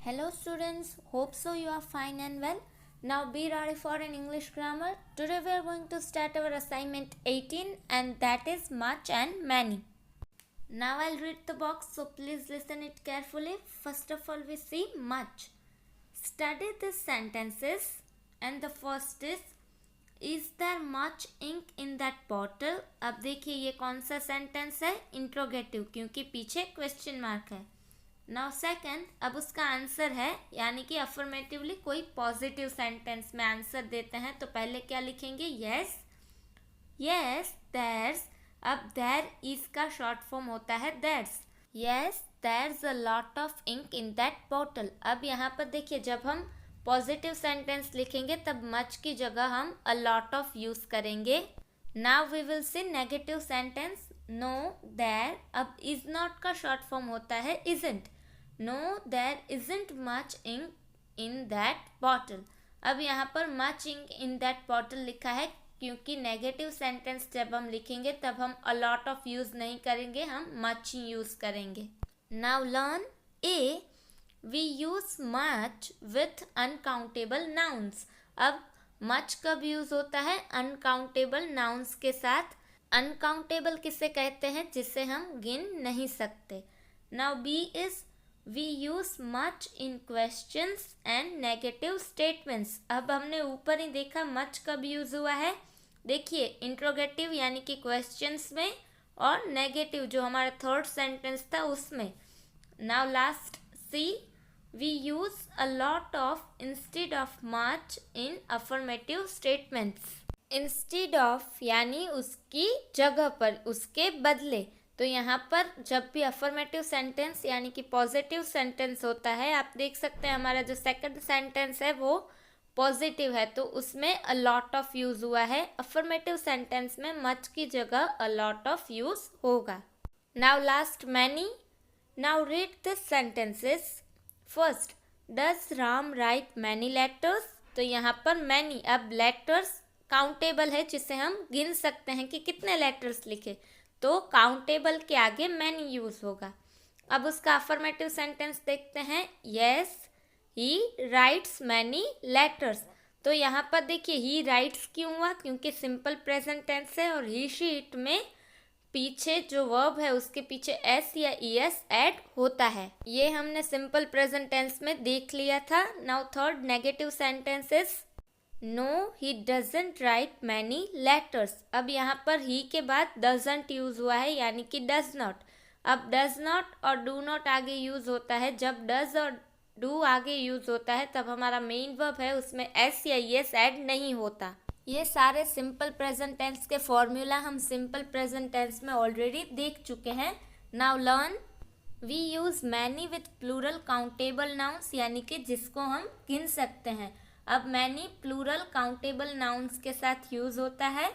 Hello students, hope so you are fine and well. Now be ready for an English grammar. Today we are going to start our assignment 18 and that is much and many. Now I'll read the box, so please listen it carefully. First of all we see much. Study these sentences and the first is there much ink in that bottle? अब देखिए ये कौन सा sentence है, interrogative, क्योंकि पीछे question mark है. Now second, अब उसका आंसर है, यानी कि अफर्मेटिवली कोई पॉजिटिव सेंटेंस में आंसर देते हैं तो पहले क्या लिखेंगे, यस यस देयर्स. अब देयर इज का शॉर्ट फॉर्म होता है that's. Yes there's a lot of ink in that bottle. अब यहाँ पर देखिए जब हम पॉजिटिव सेंटेंस लिखेंगे तब मच की जगह हम अ लॉट ऑफ यूज करेंगे. Now we will see negative sentence, no there. अब इज नॉट का शॉर्ट फॉर्म होता है isn't. No there isn't much ink in that bottle. अब यहाँ पर much ink in that bottle लिखा है क्योंकि नेगेटिव सेंटेंस जब हम लिखेंगे तब हम अ लॉट ऑफ यूज नहीं करेंगे, हम मच ही यूज करेंगे. Now learn A. We use much with uncountable nouns. अब मच कब यूज होता है, अनकाउंटेबल नाउन्स के साथ. अनकाउंटेबल किसे कहते हैं, जिसे हम गिन नहीं सकते. Now B is we use much in questions and negative statements. अब हमने ऊपर ही देखा मच कब यूज हुआ है, देखिए इंट्रोगेटिव यानी कि क्वेश्चंस में और नेगेटिव जो हमारा थर्ड सेंटेंस था उसमें. Now last C. We use a lot of instead of much in affirmative statements. Instead of यानी उसकी जगह पर, उसके बदले. तो यहाँ पर जब भी अफर्मेटिव सेंटेंस यानी कि पॉजिटिव सेंटेंस होता है, आप देख सकते हैं हमारा जो सेकंड सेंटेंस है वो पॉजिटिव है तो उसमें अ लॉट ऑफ यूज हुआ है. अफर्मेटिव सेंटेंस में मच की जगह अ लॉट ऑफ यूज होगा. Now last many. Now read this sentences. First, does Ram right many letters. तो यहाँ पर मैनी, अब लेटर्स काउंटेबल है जिसे हम गिन सकते हैं कि कितने लेटर्स लिखे, तो काउंटेबल के आगे मैनी यूज होगा. अब उसका अफर्मेटिव सेंटेंस देखते हैं. Yes he rights many letters. तो यहाँ पर देखिए ही राइट्स क्यों हुआ, क्योंकि सिंपल प्रेजेंट टेंस है और ही शीट में पीछे जो वर्ब है उसके पीछे एस या ईएस ऐड होता है. ये हमने सिंपल प्रेजेंट टेंस में देख लिया था. Now third negative sentences. No he doesn't write many letters. अब यहाँ पर ही के बाद डजंट यूज हुआ है यानी कि डज नॉट. अब डज नॉट और डू नॉट आगे यूज होता है. जब डज और डू आगे यूज होता है तब हमारा मेन वर्ब है उसमें एस या ईएस ऐड नहीं होता. ये सारे सिंपल प्रेजेंट टेंस के फॉर्मूला हम सिंपल प्रेजेंट टेंस में ऑलरेडी देख चुके हैं. Now learn. We use many with plural countable nouns यानी कि जिसको हम गिन सकते हैं. अब मैनी प्लूरल काउंटेबल नाउन्स के साथ यूज होता है.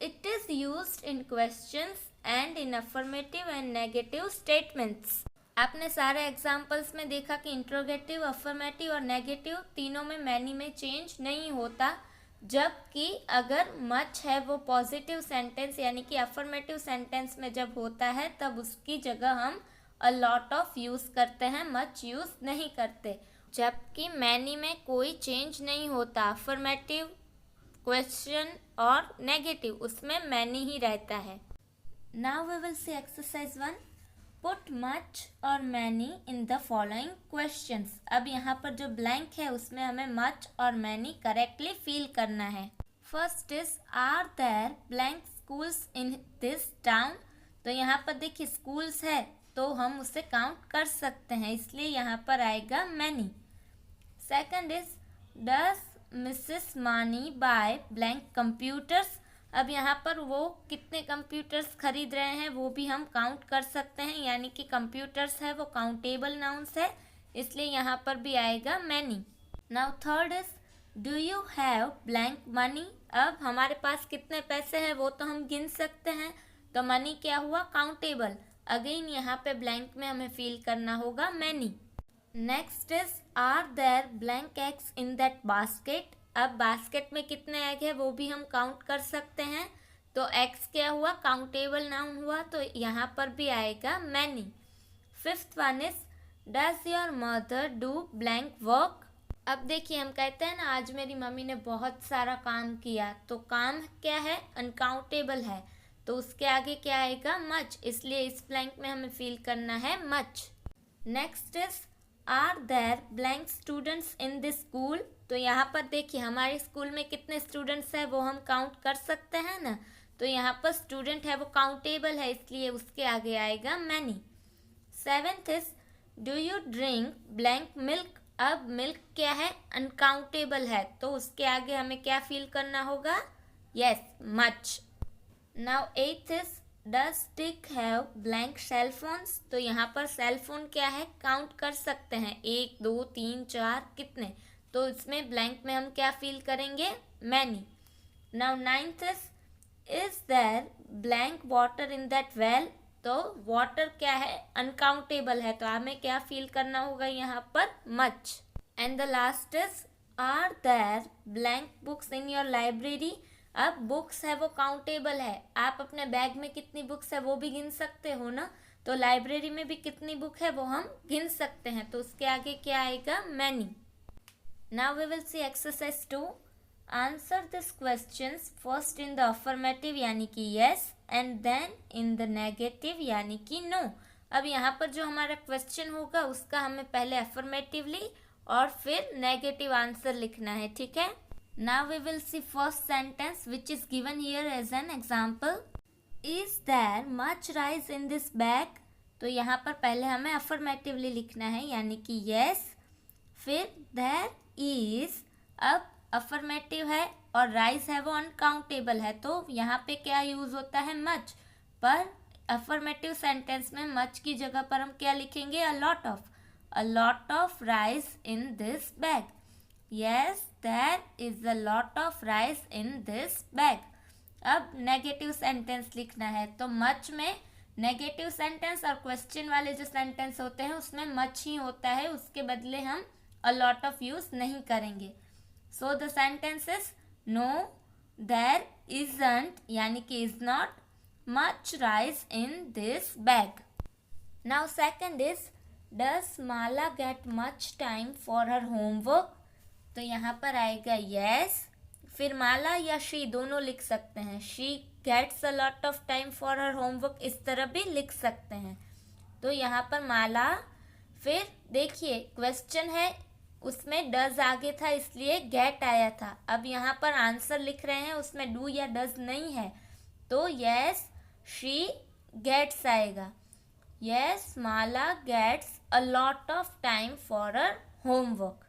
It is used in questions and in affirmative and negative statements. आपने सारे एग्जाम्पल्स में देखा कि इंट्रोगेटिव, अफर्मेटिव और नेगेटिव तीनों में मैनी में चेंज नहीं होता, जबकि अगर मच है वो पॉजिटिव सेंटेंस यानी कि अफर्मेटिव सेंटेंस में जब होता है तब उसकी जगह हम अ लॉट ऑफ यूज करते हैं, मच यूज नहीं करते. जबकि मैनी में कोई चेंज नहीं होता. अफर्मेटिव, क्वेश्चन और नेगेटिव उसमें मैनी ही रहता है. Now we will see exercise 1. Put much और many in the following questions. अब यहाँ पर जो ब्लैंक है उसमें हमें मच और मैनी करेक्टली फिल करना है. First is are there blank schools in this town. तो यहाँ पर देखिए स्कूल्स है तो हम उसे काउंट कर सकते हैं, इसलिए यहाँ पर आएगा many. Second is does Mrs मानी बाय ब्लैंक कंप्यूटर्स. अब यहाँ पर वो कितने कंप्यूटर्स खरीद रहे हैं वो भी हम काउंट कर सकते हैं, यानी कि कंप्यूटर्स है वो काउंटेबल नाउन्स है, इसलिए यहाँ पर भी आएगा many. Now third is do you have blank money. अब हमारे पास कितने पैसे हैं वो तो हम गिन सकते हैं, तो मनी क्या हुआ, काउंटेबल. अगेन यहाँ पे ब्लैंक में हमें फिल करना होगा many. Next is are there blank eggs in that basket. अब बास्केट में कितने एग है वो भी हम काउंट कर सकते हैं, तो एग्स क्या हुआ, काउंटेबल नाउन हुआ, तो यहाँ पर भी आएगा many. Fifth one is does your mother do blank work. अब देखिए हम कहते हैं ना आज मेरी मम्मी ने बहुत सारा काम किया, तो काम क्या है, अनकाउंटेबल है, तो उसके आगे क्या आएगा, मच, इसलिए इस ब्लैंक में हमें फिल करना है much. Next is are there blank students in this school. तो यहाँ पर देखिए हमारे स्कूल में कितने स्टूडेंट्स हैं वो हम काउंट कर सकते हैं ना, तो यहाँ पर स्टूडेंट है वो काउंटेबल है, इसलिए उसके आगे आएगा many. Seventh is do you drink blank milk. अब मिल्क क्या है, अनकाउंटेबल है, तो उसके आगे हमें क्या फील करना होगा, yes much. Now eighth is does Tick have blank cell phones. तो यहाँ पर सेल फोन क्या है, काउंट कर सकते हैं, 1 2 3 4 कितने, तो इसमें ब्लैंक में हम क्या फील करेंगे, many. Now ninth is there blank water in that well. तो वाटर क्या है, अनकाउंटेबल है, तो हमें क्या फील करना होगा यहाँ पर, much. And the last is are there blank books in your library. अब बुक्स है वो काउंटेबल है, आप अपने बैग में कितनी बुक्स है वो भी गिन सकते हो ना, तो लाइब्रेरी में भी कितनी बुक है वो हम गिन सकते हैं, तो उसके आगे क्या आएगा, many. Now we will see exercise 2। Answer this questions first in the affirmative यानी कि yes and then in the negative यानी कि नो। अब यहाँ पर जो हमारा क्वेश्चन होगा उसका हमें पहले अफर्मेटिवली और फिर नेगेटिव आंसर लिखना है, ठीक है। Now we will see first sentence which is given here as an example. Is there much rice in this bag. तो यहाँ पर पहले हमें अफर्मेटिवली लिखना है यानी कि यस, फिर देयर इज, अब अफर्मेटिव है और राइस है वो अनकाउंटेबल है, तो यहाँ पे क्या यूज होता है, मच, पर अफर्मेटिव सेंटेंस में मच की जगह पर हम क्या लिखेंगे, a lot of rice in this bag. Yes there is a lot of rice in this bag. अब नेगेटिव सेंटेंस लिखना है, तो मच में नेगेटिव सेंटेंस और क्वेश्चन वाले जो सेंटेंस होते हैं उसमें मच ही होता है, उसके बदले हम अ लॉट ऑफ यूज नहीं करेंगे। So the sentence is no there isn't यानी कि is not much rice in this bag. Now second is does Mala get much time for her homework. तो यहाँ पर आएगा यस, फिर माला या शी दोनों लिख सकते हैं, she gets a lot of time for her homework इस तरह भी लिख सकते हैं, तो यहाँ पर माला, फिर देखिए क्वेश्चन है उसमें डज आगे था इसलिए गेट आया था, अब यहाँ पर आंसर लिख रहे हैं उसमें डू या डज नहीं है, तो यस शी गेट्स आएगा, yes Mala gets a lot of time for her homework.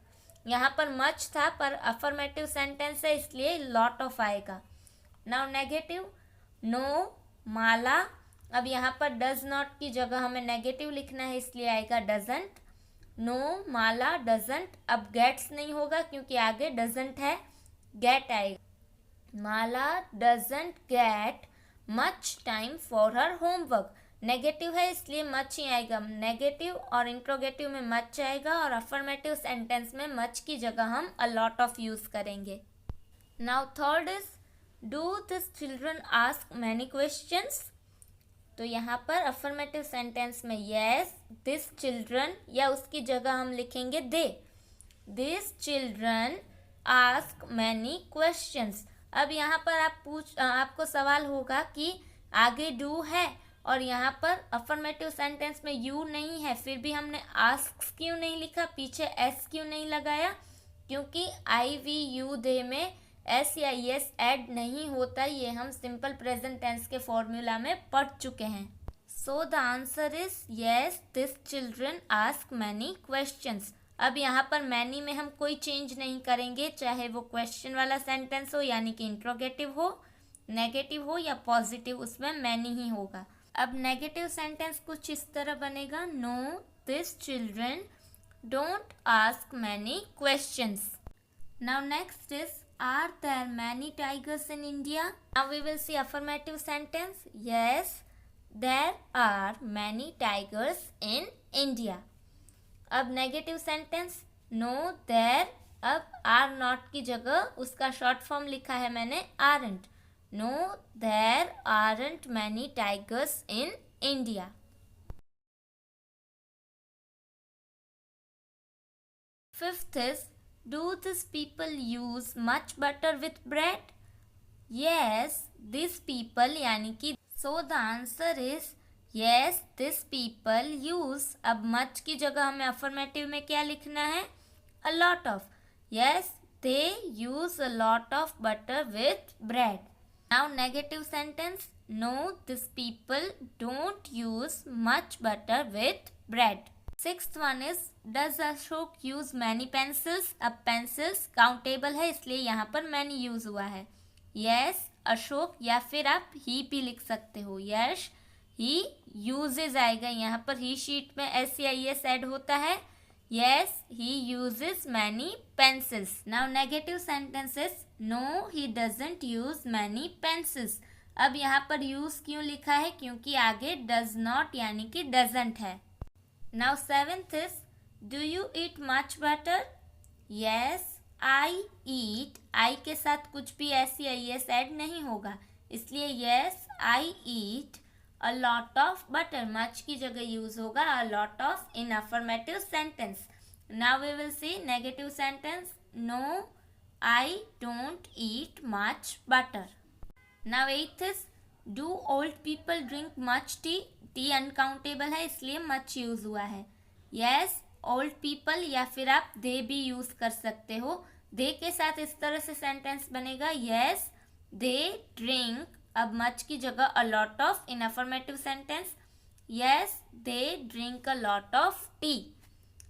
यहाँ पर मच था पर अफर्मेटिव सेंटेंस है इसलिए लॉट ऑफ आएगा। नाउ नेगेटिव, नो माला, अब यहाँ पर डज नॉट की जगह हमें नेगेटिव लिखना है इसलिए आएगा डजंट, नो माला डजंट, अब गेट्स नहीं होगा क्योंकि आगे डजंट है, गेट आएगा, Mala doesn't get much time for her homework. Negative है इसलिए मच ही आएगा, नेगेटिव और इंट्रोगेटिव में मच आएगा और अफर्मेटिव सेंटेंस में मच की जगह हम अ लॉट ऑफ यूज करेंगे। Now third is do this children ask many questions. तो यहाँ पर अफर्मेटिव सेंटेंस में यस दिस चिल्ड्रन या उसकी जगह हम लिखेंगे they, this children ask many questions. अब यहाँ पर आपको सवाल होगा कि आगे डू है और यहाँ पर अफर्मेटिव सेंटेंस में यू नहीं है, फिर भी हमने आस्क क्यों नहीं लिखा, पीछे एस क्यों नहीं लगाया, क्योंकि आई वी यू दे में एस या एस ऐड नहीं होता, ये हम सिंपल प्रेजेंट टेंस के फॉर्मूला में पढ़ चुके हैं। So the answer is yes this children ask many questions. अब यहाँ पर मैनी में हम कोई चेंज नहीं करेंगे, चाहे वो क्वेश्चन वाला सेंटेंस हो यानी कि इंट्रोगेटिव हो, नेगेटिव हो या पॉजिटिव, उसमें मैनी ही होगा। अब नेगेटिव सेंटेंस कुछ इस तरह बनेगा, no this children don't ask many questions. Now next is are there many tigers in India? Now we will see affirmative sentence. Yes, there are many tigers in India. अब negative sentence, no there, अब are not की जगह उसका short form लिखा है मैंने aren't, no there aren't many tigers in India. Fifth is, do these people use much butter with bread? Yes, these people यानी कि so the answer is yes, these people use. अब much की जगह हमें affirmative में क्या लिखना है? A lot of. Yes, they use a lot of butter with bread. Now negative sentence. No, these people don't use much butter with bread. Sixth one is, does Ashok use many pencils? अब pencils countable है इसलिए यहाँ पर many use हुआ है. Yes, Ashok, या फिर आप he भी लिख सकते हो. Yes, he uses आएगा यहाँ पर. he शीट में SCIS ऐड होता है. Yes, he uses many pencils. Now negative sentences. No, he doesn't use many pencils. अब यहाँ पर use क्यों लिखा है? क्योंकि आगे does not यानी कि doesn't है. Now seventh is, do you eat much butter? Yes, I eat. I के साथ कुछ भी SCIS ऐड नहीं होगा इसलिए yes, I eat a lot of butter. much की जगह यूज होगा a lot of in affirmative sentence. Now we will see negative sentence. No, I don't eat much butter. Now eighth is, do old people drink much tea? T uncountable है इसलिए much use हुआ है. Yes, old people या फिर आप दे भी use कर सकते हो. दे के साथ इस तरह से सेंटेंस बनेगा. Yes, they drink. अब मच की जगह a lot of in affirmative sentence. Yes, they drink a lot of tea.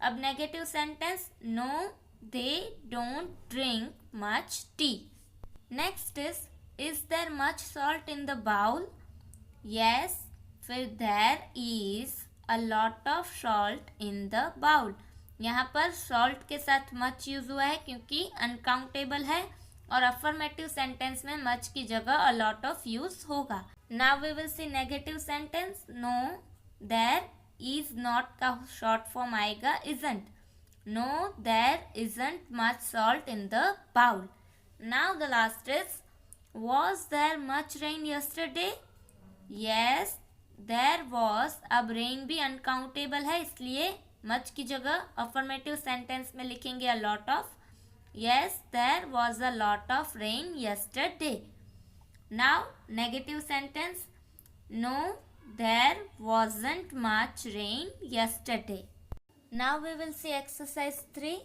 अब negative sentence. No, they don't drink much tea. Next is there much salt in the bowl? Yes, फिर there is a lot of salt in the bowl. यहाँ पर salt के साथ much use हुआ है क्योंकि uncountable है और अफर्मेटिव सेंटेंस में मच की जगह अ लॉट ऑफ यूज होगा. Now we will see negative sentence. No, there is not का शॉर्ट फॉर्म आएगा isn't. No, there isn't much salt in the bowl. Now the last is, was there much rain yesterday? Yes, there was. अब rain भी uncountable है इसलिए much की जगह affirmative sentence में लिखेंगे a lot of. Yes, there was a lot of rain yesterday. Now negative sentence. No, there wasn't much rain yesterday. Now we will see exercise 3.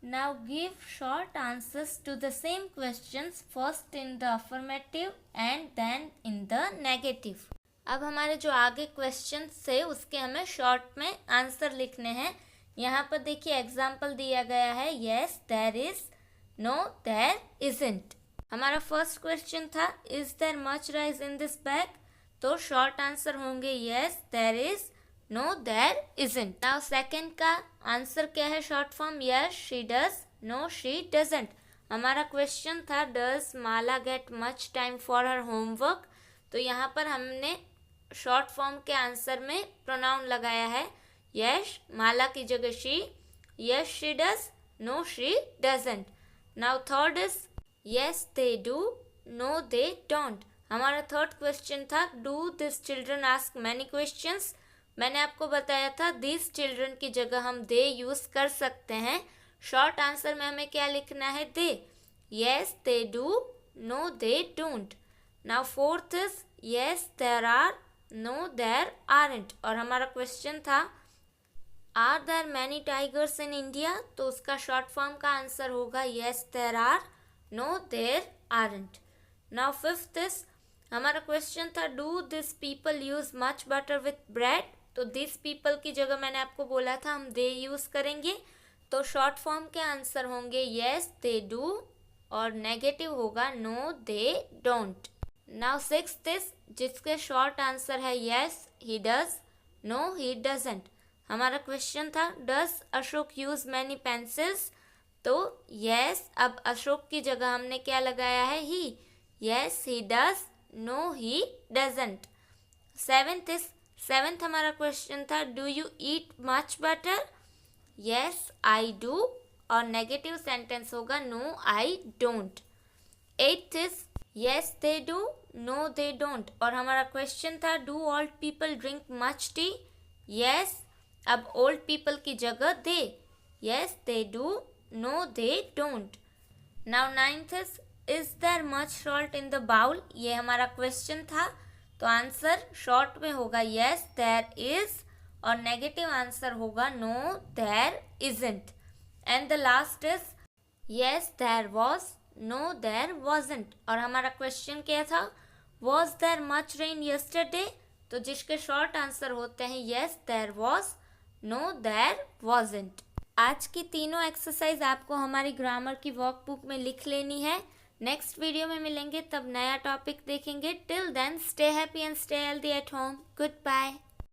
Now give short answers to the same questions, first in the affirmative and then in the negative. अब हमारे जो आगे question थे उसके हमें short में answer लिखने हैं. यहाँ पर देखिए एग्जाम्पल दिया गया है. Yes, there is. No, there isn't. हमारा फर्स्ट क्वेश्चन था, is there much rice in this bag? तो शॉर्ट आंसर होंगे yes, there is. No, there isn't. Now second का आंसर क्या है short form? Yes, she does. No, she doesn't. हमारा question था, does Mala get much time for her homework? तो यहाँ पर हमने शॉर्ट फॉर्म के आंसर में प्रोनाउन लगाया है. यस, माला की जगह she. Yes, she does. No, she doesn't. Now third is, yes they do. No, they don't. हमारा थर्ड क्वेश्चन था, do this children ask many questions? मैंने आपको बताया था दिस चिल्ड्रन की जगह हम दे यूज कर सकते हैं. शॉर्ट आंसर में हमें क्या लिखना है? They. Yes, they do. No, they don't. Now fourth is, yes there are. No, there aren't. और हमारा क्वेश्चन था, are there many tigers in India? तो उसका शॉर्ट फॉर्म का आंसर होगा yes there are. No, there aren't. Now fifth is, हमारा question था, do this people use much butter with bread? तो दिस पीपल की जगह मैंने आपको बोला था हम दे यूज करेंगे. तो शॉर्ट फॉर्म के आंसर होंगे यस दे डू और नेगेटिव होगा no they don't. Now sixth is, जिसके शॉर्ट आंसर है yes he does. No, he doesn't. हमारा क्वेश्चन था, does Ashok use many pencils? तो यस, अब अशोक की जगह हमने क्या लगाया है? He. Yes he does. No, he doesn't. Seventh हमारा क्वेश्चन था, do you eat much butter? Yes I do और नेगेटिव सेंटेंस होगा no I don't. Eighth is, yes they do. No they don't. और हमारा क्वेश्चन था, do old people drink much tea? Yes, अब old people की जगह दे. yes they do, no they don't. Now ninth is there much salt in the bowl? ये हमारा question था, तो आंसर शॉर्ट में होगा yes there is और नेगेटिव आंसर होगा no there isn't. And the last is yes there was, no there wasn't. और हमारा क्वेश्चन क्या था? was there much rain yesterday? तो जिसके शॉर्ट आंसर होते हैं yes there was, no there wasn't. आज की तीनों एक्सरसाइज आपको हमारी ग्रामर की वर्कबुक में लिख लेनी है. नेक्स्ट वीडियो में मिलेंगे, तब नया टॉपिक देखेंगे. Till then stay happy and stay healthy at home. Good bye.